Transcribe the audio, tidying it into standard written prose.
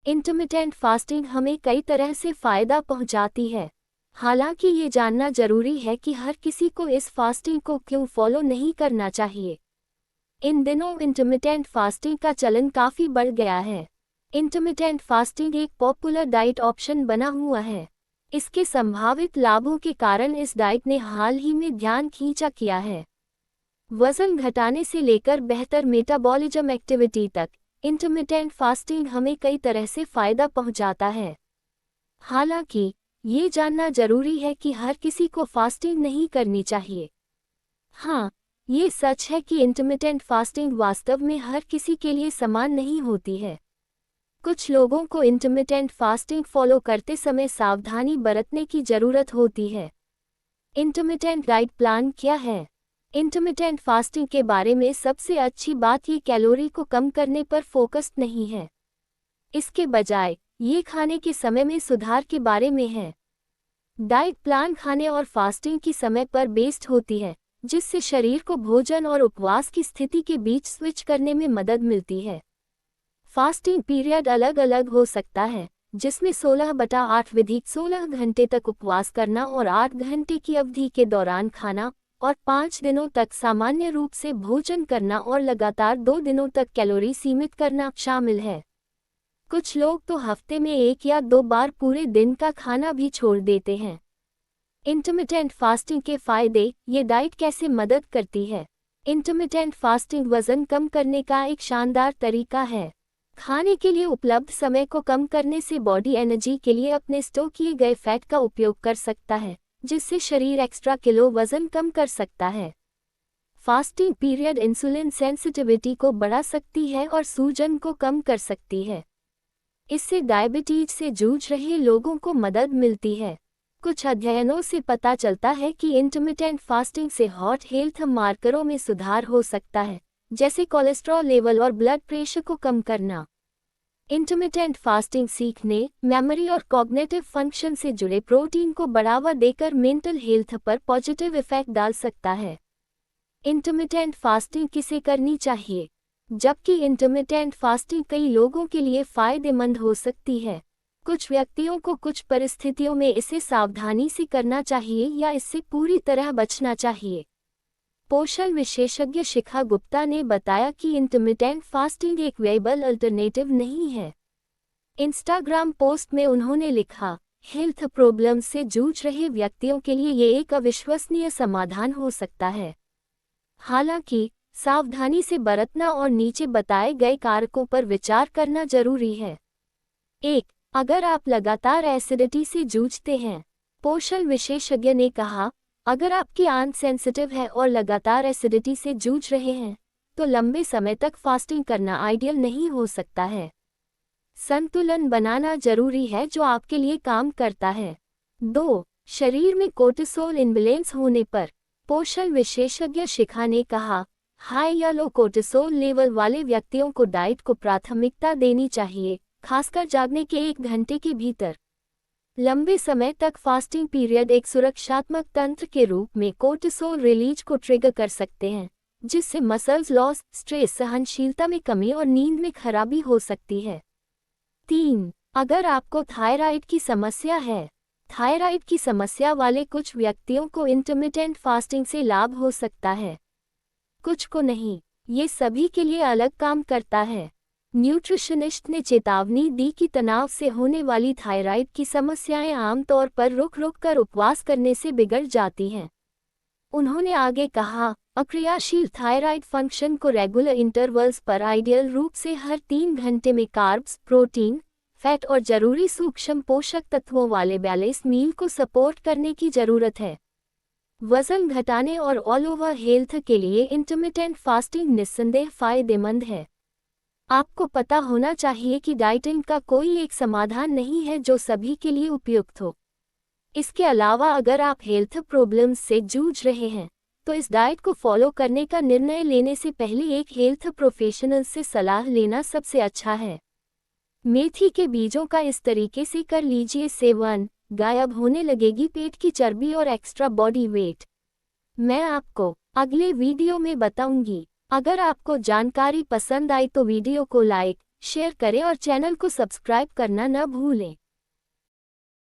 Intermittent fasting हमें कई तरह से फ़ायदा पहुंचाती है। हालांकि ये जानना ज़रूरी है कि हर किसी को इस फास्टिंग को क्यों फॉलो नहीं करना चाहिए। इन दिनों इंटरमिटेंट फास्टिंग का चलन काफ़ी बढ़ गया है। इंटरमिटेंट फास्टिंग एक पॉपुलर डाइट ऑप्शन बना हुआ है। इसके संभावित लाभों के कारण इस डाइट ने हाल ही में ध्यान खींचा किया है। वज़न घटाने से लेकर बेहतर मेटाबॉलिज्म एक्टिविटी तक इंटरमिटेंट फास्टिंग हमें कई तरह से फ़ायदा पहुंचाता है। हालांकि ये जानना ज़रूरी है कि हर किसी को फास्टिंग नहीं करनी चाहिए। हाँ, ये सच है कि इंटरमिटेंट फास्टिंग वास्तव में हर किसी के लिए समान नहीं होती है। कुछ लोगों को इंटरमिटेंट फास्टिंग फॉलो करते समय सावधानी बरतने की ज़रूरत होती है। इंटरमिटेंट डाइट प्लान क्या है? इंटरमिटेंट फास्टिंग के बारे में सबसे अच्छी बात ये कैलोरी को कम करने पर फोकस्ड नहीं है। इसके बजाय ये खाने के समय में सुधार के बारे में है। डाइट प्लान खाने और फास्टिंग की समय पर बेस्ड होती है, जिससे शरीर को भोजन और उपवास की स्थिति के बीच स्विच करने में मदद मिलती है। फास्टिंग पीरियड अलग अलग हो सकता है, जिसमें 16/8 विधि 16 घंटे तक उपवास करना और 8 घंटे की अवधि के दौरान खाना और 5 दिनों तक सामान्य रूप से भोजन करना और लगातार 2 दिनों तक कैलोरी सीमित करना शामिल है। कुछ लोग तो हफ्ते में 1 या 2 बार पूरे दिन का खाना भी छोड़ देते हैं। इंटरमिटेंट फास्टिंग के फायदे। ये डाइट कैसे मदद करती है? इंटरमिटेंट फास्टिंग वज़न कम करने का एक शानदार तरीका है। खाने के लिए उपलब्ध समय को कम करने से बॉडी एनर्जी के लिए अपने स्टोर किए गए फैट का उपयोग कर सकता है, जिससे शरीर एक्स्ट्रा किलो वज़न कम कर सकता है। फास्टिंग पीरियड इंसुलिन सेंसिटिविटी को बढ़ा सकती है और सूजन को कम कर सकती है। इससे डायबिटीज से जूझ रहे लोगों को मदद मिलती है। कुछ अध्ययनों से पता चलता है कि इंटरमिटेंट फास्टिंग से हार्ट हेल्थ मार्करों में सुधार हो सकता है, जैसे कोलेस्ट्रॉल लेवल और ब्लड प्रेशर को कम करना। इंटरमिटेंट फास्टिंग सीखने, मेमोरी और कॉग्निटिव फंक्शन से जुड़े प्रोटीन को बढ़ावा देकर मेंटल हेल्थ पर पॉजिटिव इफेक्ट डाल सकता है। इंटरमिटेंट फास्टिंग किसे करनी चाहिए? जबकि इंटरमिटेंट फास्टिंग कई लोगों के लिए फ़ायदेमंद हो सकती है, कुछ व्यक्तियों को कुछ परिस्थितियों में इसे सावधानी से करना चाहिए या इससे पूरी तरह बचना चाहिए। पोषण विशेषज्ञ शिखा गुप्ता ने बताया कि इंटरमिटेंट फास्टिंग एक वेएबल अल्टरनेटिव नहीं है। इंस्टाग्राम पोस्ट में उन्होंने लिखा, हेल्थ प्रॉब्लम्स से जूझ रहे व्यक्तियों के लिए ये एक अविश्वसनीय समाधान हो सकता है। हालांकि सावधानी से बरतना और नीचे बताए गए कारकों पर विचार करना जरूरी है। 1. अगर आप लगातार एसिडिटी से जूझते हैं। पोषण विशेषज्ञ ने कहा, अगर आपकी आंत सेंसिटिव है और लगातार एसिडिटी से जूझ रहे हैं, तो लंबे समय तक फास्टिंग करना आइडियल नहीं हो सकता है। संतुलन बनाना जरूरी है जो आपके लिए काम करता है। 2. शरीर में कोर्टिसोल इम्बैलेंस होने पर। पोषण विशेषज्ञ शिखा ने कहा, हाई या लो कोर्टिसोल लेवल वाले व्यक्तियों को डाइट को प्राथमिकता देनी चाहिए, खासकर जागने के 1 घंटे के भीतर। लंबे समय तक फास्टिंग पीरियड एक सुरक्षात्मक तंत्र के रूप में कोर्टिसोल रिलीज को ट्रिगर कर सकते हैं, जिससे मसल्स लॉस, स्ट्रेस सहनशीलता में कमी और नींद में खराबी हो सकती है। 3. अगर आपको थायराइड की समस्या है। थायराइड की समस्या वाले कुछ व्यक्तियों को इंटरमिटेंट फास्टिंग से लाभ हो सकता है, कुछ को नहीं। ये सभी के लिए अलग काम करता है। न्यूट्रिशनिस्ट ने चेतावनी दी कि तनाव से होने वाली थायराइड की समस्याएं आमतौर पर रुक रुक कर उपवास करने से बिगड़ जाती हैं। उन्होंने आगे कहा, अक्रियाशील थायराइड फंक्शन को रेगुलर इंटरवल्स पर आइडियल रूप से हर 3 घंटे में कार्ब्स, प्रोटीन, फैट और जरूरी सूक्ष्म पोषक तत्वों वाले बैलेंस मील को सपोर्ट करने की जरूरत है। वज़न घटाने और ऑल ओवर हेल्थ के लिए इंटरमिटेंट फास्टिंग निस्संदेह फायदेमंद है। आपको पता होना चाहिए कि डाइटिंग का कोई एक समाधान नहीं है जो सभी के लिए उपयुक्त हो। इसके अलावा अगर आप हेल्थ प्रॉब्लम्स से जूझ रहे हैं, तो इस डाइट को फॉलो करने का निर्णय लेने से पहले एक हेल्थ प्रोफेशनल से सलाह लेना सबसे अच्छा है। मेथी के बीजों का इस तरीके से कर लीजिए सेवन, गायब होने लगेगी पेट की चर्बी और एक्स्ट्रा बॉडी वेट। मैं आपको अगले वीडियो में बताऊंगी। अगर आपको जानकारी पसंद आई तो वीडियो को लाइक, शेयर करें और चैनल को सब्सक्राइब करना न भूलें।